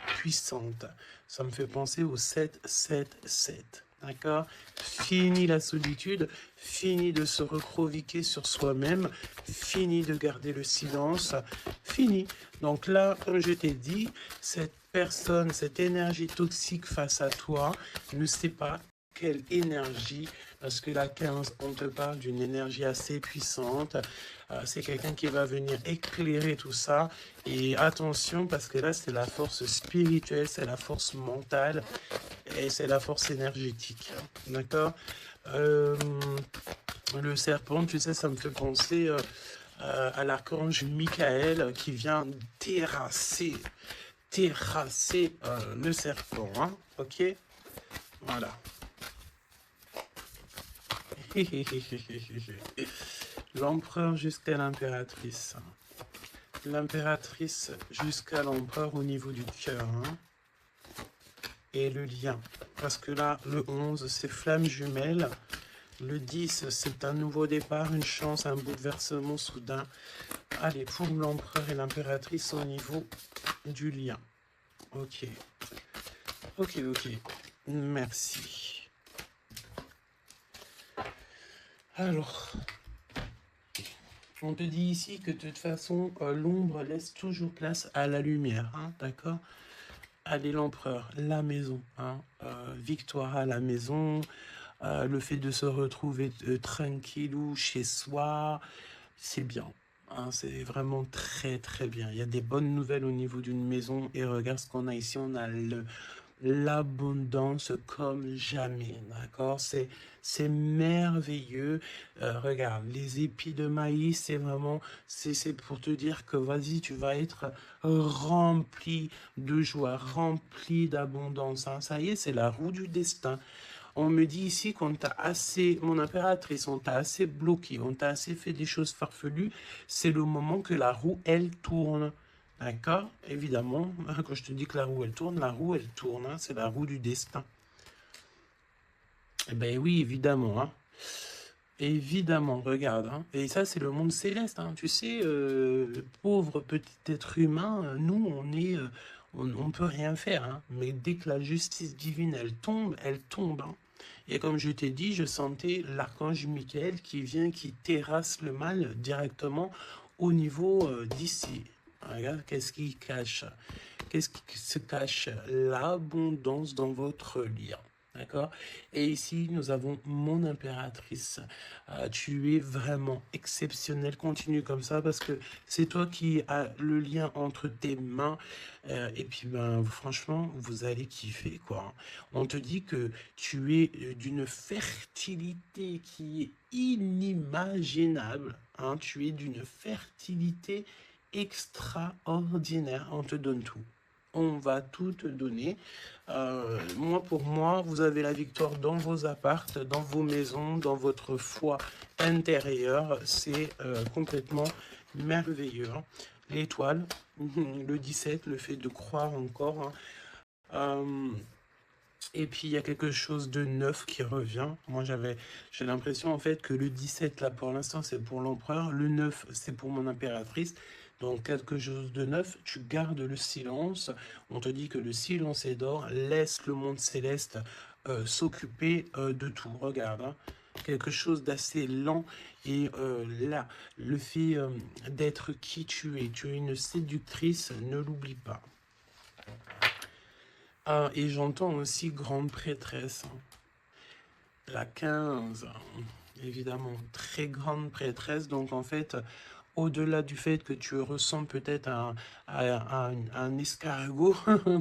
Speaker 1: puissante. Ça me fait penser au 7-7-7. D'accord? Fini la solitude, fini de se recroviquer sur soi-même, fini de garder le silence, fini. Donc là, comme je t'ai dit, cette personne, cette énergie toxique face à toi ne sait pas quelle énergie, parce que la 15, on te parle d'une énergie assez puissante. C'est quelqu'un qui va venir éclairer tout ça. Et attention, parce que là, c'est la force spirituelle, c'est la force mentale et c'est la force énergétique. D'accord? Le serpent, tu sais, ça me fait penser à l'archange Michael qui vient terrasser terrasser le serpent, hein, ok? Voilà. L'empereur jusqu'à l'impératrice. L'impératrice jusqu'à l'empereur au niveau du cœur, hein. Et le lien. Parce que là, le 11, c'est flamme jumelle. Le 10, c'est un nouveau départ, une chance, un bouleversement soudain. Allez, pour l'empereur et l'impératrice au niveau du lien. Ok. Ok, ok. Merci. Alors, on te dit ici que de toute façon, l'ombre laisse toujours place à la lumière, hein, d'accord? Allez, l'empereur, la maison, hein, victoire à la maison, le fait de se retrouver tranquillou chez soi, c'est bien. Hein, c'est vraiment très très bien. Il y a des bonnes nouvelles au niveau d'une maison et regarde ce qu'on a ici. On a l'abondance comme jamais, d'accord? C'est merveilleux. Regarde, les épis de maïs, c'est vraiment, c'est pour te dire que vas-y, tu vas être rempli de joie, rempli d'abondance, hein. Ça y est, c'est la roue du destin. On me dit ici qu'on t'a assez, mon impératrice, on t'a assez bloqué, on t'a assez fait des choses farfelues. C'est le moment que la roue, elle tourne. D'accord? Évidemment, quand je te dis que la roue, elle tourne, hein, c'est la roue du destin. Eh ben oui, évidemment, hein. Évidemment, regarde, hein. Et ça, c'est le monde céleste, hein. Tu sais, pauvre petit être humain, nous, on peut rien faire, hein. Mais dès que la justice divine, elle tombe, hein. Et comme je t'ai dit, je sentais l'archange Michael qui vient, qui terrasse le mal directement au niveau d'ici. Regarde, qu'est-ce qui cache? Qu'est-ce qui se cache? L'abondance dans votre lien. D'accord? Et ici, nous avons mon impératrice. Tu es vraiment exceptionnel. Continue comme ça parce que c'est toi qui as le lien entre tes mains. Et puis, ben, franchement, vous allez kiffer, quoi. On te dit que tu es d'une fertilité qui est inimaginable. Hein? Tu es d'une fertilité extraordinaire. On te donne tout. On va tout te donner. Moi, pour moi, vous avez la victoire dans vos appartes, dans vos maisons, dans votre foi intérieure. C'est complètement merveilleux, hein. L'étoile, le 17, le fait de croire encore, hein. Et puis, il y a quelque chose de neuf qui revient. Moi, j'ai l'impression, en fait, que le 17, là, pour l'instant, c'est pour l'empereur. Le 9, c'est pour mon impératrice. Donc, quelque chose de neuf. Tu gardes le silence. On te dit que le silence est d'or. Laisse le monde céleste s'occuper de tout. Regarde, hein. Quelque chose d'assez lent. Et là, le fait d'être qui tu es une séductrice, ne l'oublie pas. Ah, et j'entends aussi grande prêtresse, hein. La 15, évidemment, très grande prêtresse. Donc, en fait, au-delà du fait que tu ressens peut-être un escargot,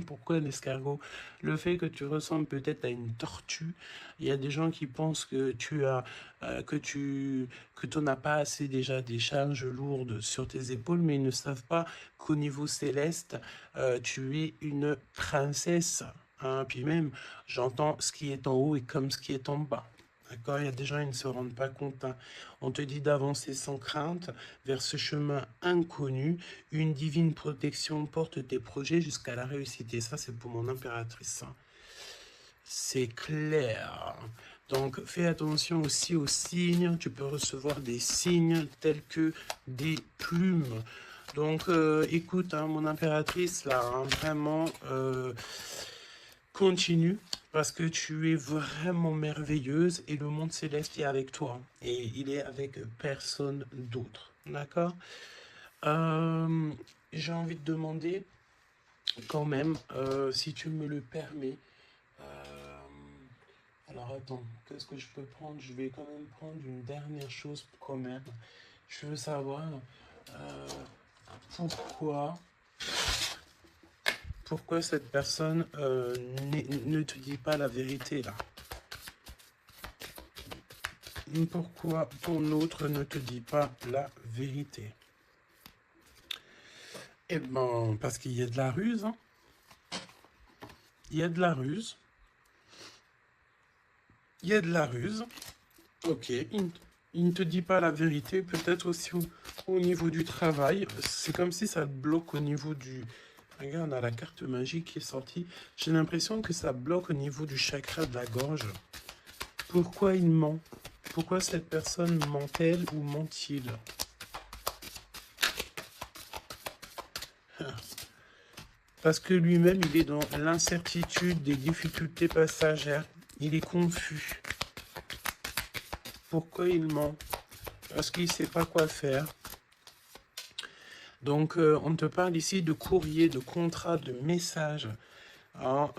Speaker 1: pourquoi un escargot? Le fait que tu ressembles peut-être à une tortue. Il y a des gens qui pensent que tu n'as pas assez déjà des charges lourdes sur tes épaules, mais ils ne savent pas qu'au niveau céleste, tu es une princesse, hein. Puis même, j'entends ce qui est en haut et comme ce qui est en bas. D'accord? Il y a des gens, ils ne se rendent pas compte, hein. On te dit d'avancer sans crainte vers ce chemin inconnu. Une divine protection porte tes projets jusqu'à la réussite. Et ça, c'est pour mon impératrice, hein. C'est clair. Donc, fais attention aussi aux signes. Tu peux recevoir des signes tels que des plumes. Donc, écoute, hein, mon impératrice, là, hein, vraiment, continue. Parce que tu es vraiment merveilleuse et le monde céleste est avec toi. Et il est avec personne d'autre. D'accord? J'ai envie de demander, quand même, si tu me le permets. Alors attends, qu'est-ce que je peux prendre? Je vais quand même prendre une dernière chose quand même. Je veux savoir pourquoi cette personne ne te dit pas la vérité là. Pourquoi ton autre ne te dit pas la vérité? Eh ben, parce qu'il y a de la ruse, hein. il y a de la ruse. Il y a de la ruse. Ok, il ne te dit pas la vérité, peut-être aussi au niveau du travail. C'est comme si ça le bloque au niveau du... Regarde, on a la carte magique qui est sortie. J'ai l'impression que ça bloque au niveau du chakra de la gorge. Pourquoi il ment? Pourquoi cette personne ment-elle ou ment-il? Parce que lui-même, il est dans l'incertitude, des difficultés passagères. Il est confus. Pourquoi il ment? Parce qu'il ne sait pas quoi faire. Donc, on te parle ici de courrier, de contrat, de message. Alors,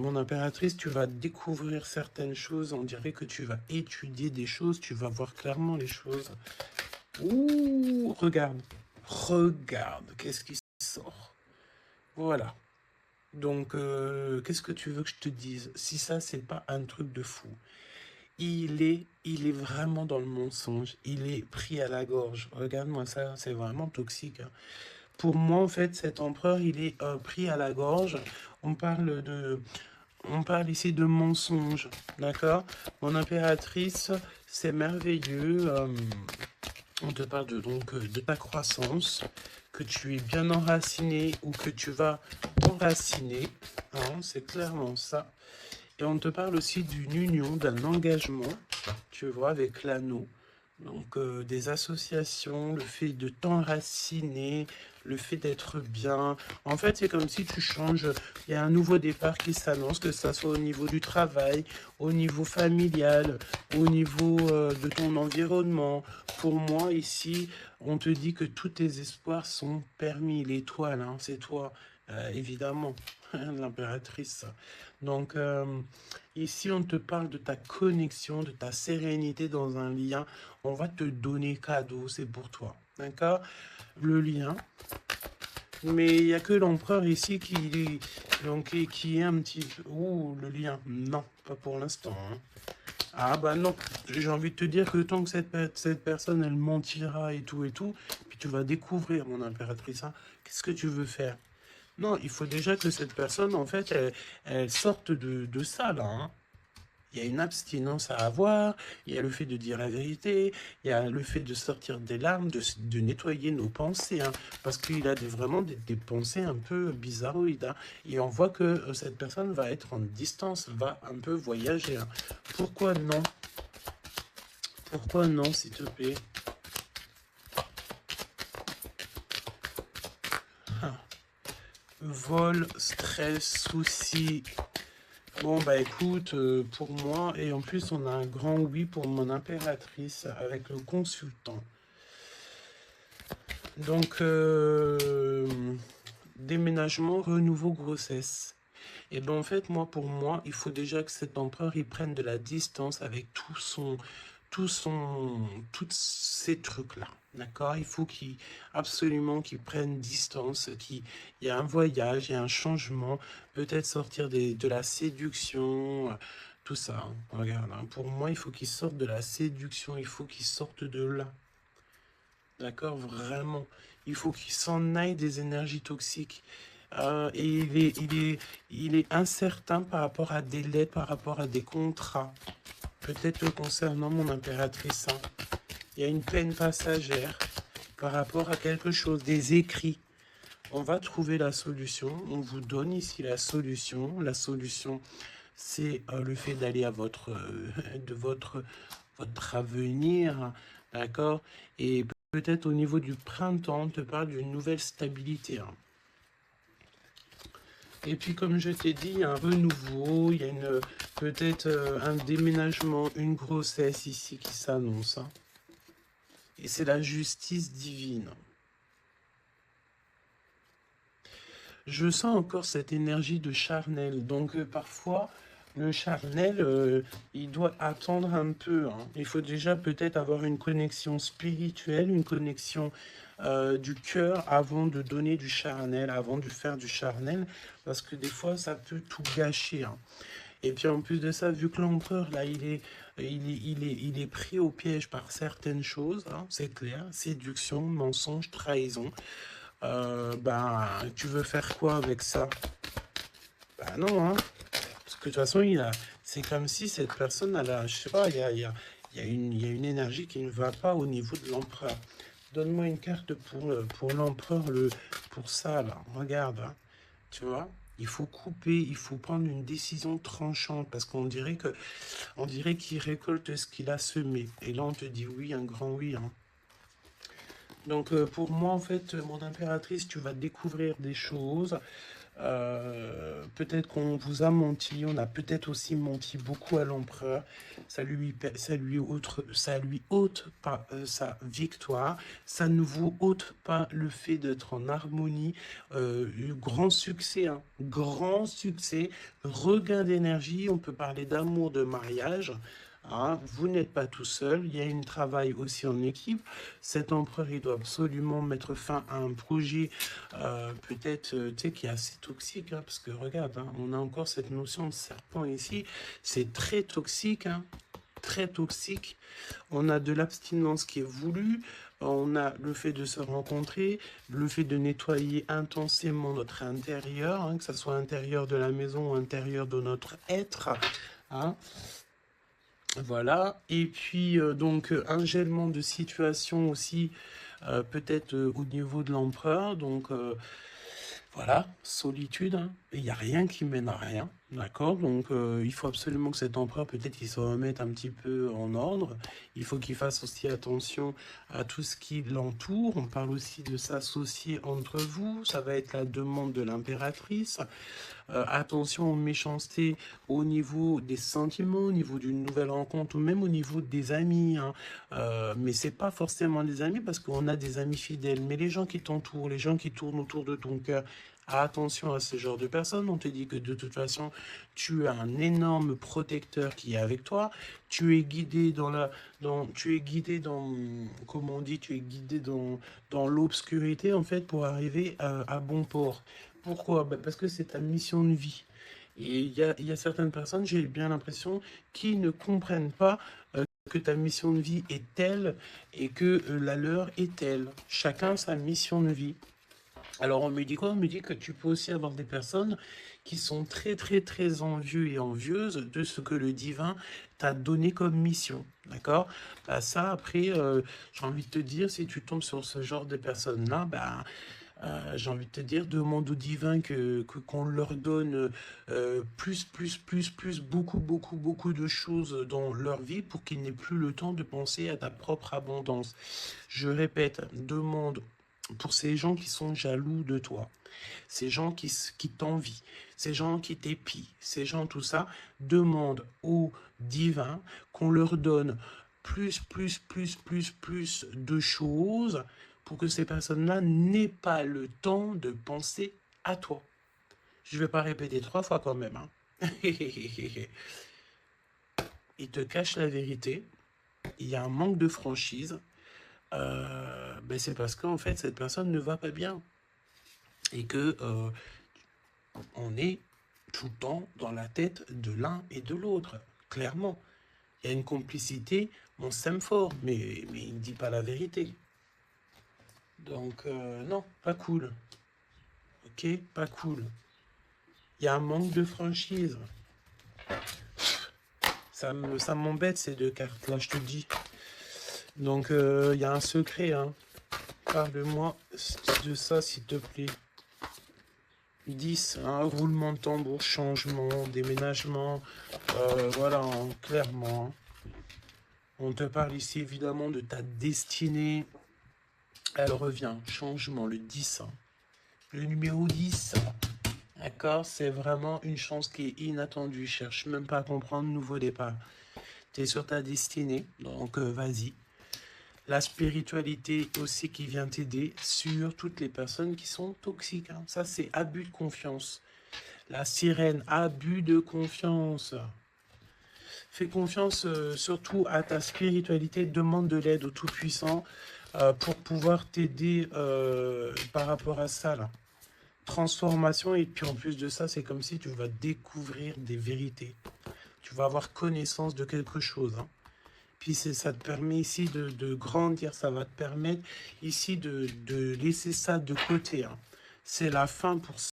Speaker 1: mon impératrice, tu vas découvrir certaines choses. On dirait que tu vas étudier des choses. Tu vas voir clairement les choses. Ouh, regarde. Regarde, qu'est-ce qui sort? Voilà. Donc, qu'est-ce que tu veux que je te dise? Si ça, c'est pas un truc de fou. Il est vraiment dans le mensonge. Il est pris à la gorge. Regarde-moi ça, c'est vraiment toxique. Hein. Pour moi, en fait, cet empereur, il est pris à la gorge. On parle ici de mensonge, d'accord? Mon impératrice, c'est merveilleux. On te parle de ta croissance, que tu es bien enraciné ou que tu vas enraciner. Hein, c'est clairement ça. Et on te parle aussi d'une union, d'un engagement, tu vois, avec l'anneau. Donc, des associations, le fait de t'enraciner, le fait d'être bien. En fait, c'est comme si tu changes. Il y a un nouveau départ qui s'annonce, que ça soit au niveau du travail, au niveau familial, au niveau de ton environnement. Pour moi, ici, on te dit que tous tes espoirs sont permis. L'étoile, hein, c'est toi, évidemment, l'impératrice. Donc, ici, on te parle de ta connexion, de ta sérénité dans un lien. On va te donner cadeau, c'est pour toi. D'accord? Le lien. Mais il n'y a que l'empereur ici qui est un petit peu... Ouh, le lien. Non, pas pour l'instant. Hein. Ah bah non, j'ai envie de te dire que tant que cette personne, elle mentira et tout, puis tu vas découvrir, mon impératrice, hein, qu'est-ce que tu veux faire? Non, il faut déjà que cette personne, en fait, elle sorte de ça, là. Hein. Il y a une abstinence à avoir, il y a le fait de dire la vérité, il y a le fait de sortir des larmes, de nettoyer nos pensées, hein, parce qu'il a vraiment des pensées un peu bizarroïdes. Hein, et on voit que cette personne va être en distance, va un peu voyager. Hein. Pourquoi non? Pourquoi non, s'il te plaît? Ah. Vol, stress, soucis. Bon, bah écoute, pour moi, et en plus, on a un grand oui pour mon impératrice avec le consultant. Donc, déménagement, renouveau, grossesse. Et ben en fait, pour moi, il faut déjà que cet empereur, il prenne de la distance avec tous ces trucs-là. D'accord? Il faut absolument qu'il prenne distance, il y a un voyage, il y a un changement, peut-être sortir de la séduction, tout ça. Hein. Regarde, hein, pour moi, il faut qu'il sorte de la séduction, il faut qu'il sorte de là. D'accord? Vraiment. Il faut qu'il s'en aille des énergies toxiques. Et il est incertain par rapport à des lettres, par rapport à des contrats. Peut-être concernant mon impératrice. Hein. Il y a une peine passagère par rapport à quelque chose, des écrits. On va trouver la solution. On vous donne ici la solution. La solution, c'est le fait d'aller à votre avenir. D'accord? Et peut-être au niveau du printemps, on te parle d'une nouvelle stabilité. Hein. Et puis, comme je t'ai dit, il y a un renouveau, il y a peut-être un déménagement, une grossesse ici qui s'annonce. Hein. Et c'est la justice divine. Je sens encore cette énergie de charnel. Donc, parfois, le charnel, il doit attendre un peu. Hein. Il faut déjà peut-être avoir une connexion spirituelle, une connexion du cœur avant de donner du charnel, avant de faire du charnel, parce que des fois, ça peut tout gâcher. Hein. Et puis en plus de ça, vu que l'empereur, là, il est pris au piège par certaines choses, hein, c'est clair, séduction, mensonge, trahison, ben, tu veux faire quoi avec ça? Bah non, hein. Parce que de toute façon, c'est comme si cette personne, je sais pas, il y a une énergie qui ne va pas au niveau de l'empereur. Donne-moi une carte pour l'empereur, pour ça, là. Regarde, hein. Tu vois? Il faut couper, il faut prendre une décision tranchante parce on dirait qu'il récolte ce qu'il a semé. Et là, on te dit oui, un grand oui, hein. Donc, pour moi, en fait, mon impératrice, tu vas découvrir des choses. Peut-être qu'on vous a menti, on a peut-être aussi menti beaucoup à l'empereur. Ça lui ôte pas sa victoire, ça ne vous ôte pas le fait d'être en harmonie. Grand succès, hein, grand succès, regain d'énergie. On peut parler d'amour, de mariage. Hein, vous n'êtes pas tout seul, il y a un travail aussi en équipe. Cet empereur, il doit absolument mettre fin à un projet, peut-être, tu sais, qui est assez toxique, hein, parce que regarde, hein, on a encore cette notion de serpent ici, c'est très toxique, hein, très toxique. On a de l'abstinence qui est voulue, on a le fait de se rencontrer, le fait de nettoyer intensément notre intérieur, hein, que ce soit intérieur de la maison ou intérieur de notre être, hein. Voilà, et puis donc un gèlement de situation aussi, peut-être au niveau de l'empereur, donc voilà, solitude, hein. Il n'y a rien qui mène à rien, d'accord? Donc il faut absolument que cet empereur, peut-être qu'il se remette un petit peu en ordre, il faut qu'il fasse aussi attention à tout ce qui l'entoure, on parle aussi de s'associer entre vous, ça va être la demande de l'impératrice. Attention aux méchancetés au niveau des sentiments, au niveau d'une nouvelle rencontre ou même au niveau des amis, hein. Mais c'est pas forcément des amis parce qu'on a des amis fidèles. Mais les gens qui t'entourent, les gens qui tournent autour de ton cœur, attention à ce genre de personnes. On te dit que de toute façon, tu as un énorme protecteur qui est avec toi. Tu es guidé comment on dit, tu es guidé dans l'obscurité en fait pour arriver à bon port. Pourquoi? Bah, parce que c'est ta mission de vie. Et il y a certaines personnes, j'ai bien l'impression, qui ne comprennent pas que ta mission de vie est telle et que la leur est telle. Chacun sa mission de vie. Alors on me dit quoi? On me dit que tu peux aussi avoir des personnes qui sont très très très envieux et envieuses de ce que le divin t'a donné comme mission. D'accord? Bah, ça après, j'ai envie de te dire, si tu tombes sur ce genre de personnes-là, bah, j'ai envie de te dire, demande au divin qu'on leur donne beaucoup, beaucoup, beaucoup de choses dans leur vie pour qu'ils n'aient plus le temps de penser à ta propre abondance. Je répète, demande pour ces gens qui sont jaloux de toi, ces gens qui t'envient, ces gens qui t'épient, ces gens, tout ça, demande au divin qu'on leur donne plus de choses pour que ces personnes-là n'aient pas le temps de penser à toi. Je ne vais pas répéter 3 fois quand même, hein. Il te cache la vérité. Il y a un manque de franchise. Ben c'est parce qu'en fait, cette personne ne va pas bien. Et que on est tout le temps dans la tête de l'un et de l'autre. Clairement. Il y a une complicité, on s'aime fort, mais il ne dit pas la vérité. Donc, non, pas cool. Ok, pas cool. Il y a un manque de franchise. Ça m'embête ces deux cartes là, je te dis. Donc il y a un secret, hein. Parle-moi de ça s'il te plaît. 10, hein, roulement de tambour, changement, déménagement, voilà, hein, clairement. On te parle ici évidemment de ta destinée. Elle revient, changement, le 10. Hein. Le numéro 10. D'accord, c'est vraiment une chance qui est inattendue. Cherche même pas à comprendre, nouveau départ. Tu es sur ta destinée, donc vas-y. La spiritualité aussi qui vient t'aider sur toutes les personnes qui sont toxiques. Hein. Ça, c'est abus de confiance. La sirène, abus de confiance. Fais confiance surtout à ta spiritualité. Demande de l'aide au Tout-Puissant pour pouvoir t'aider par rapport à ça. Là. Transformation, et puis en plus de ça, c'est comme si tu vas découvrir des vérités. Tu vas avoir connaissance de quelque chose. Hein. Puis ça te permet ici de grandir, ça va te permettre ici de laisser ça de côté. Hein. C'est la fin pour ça.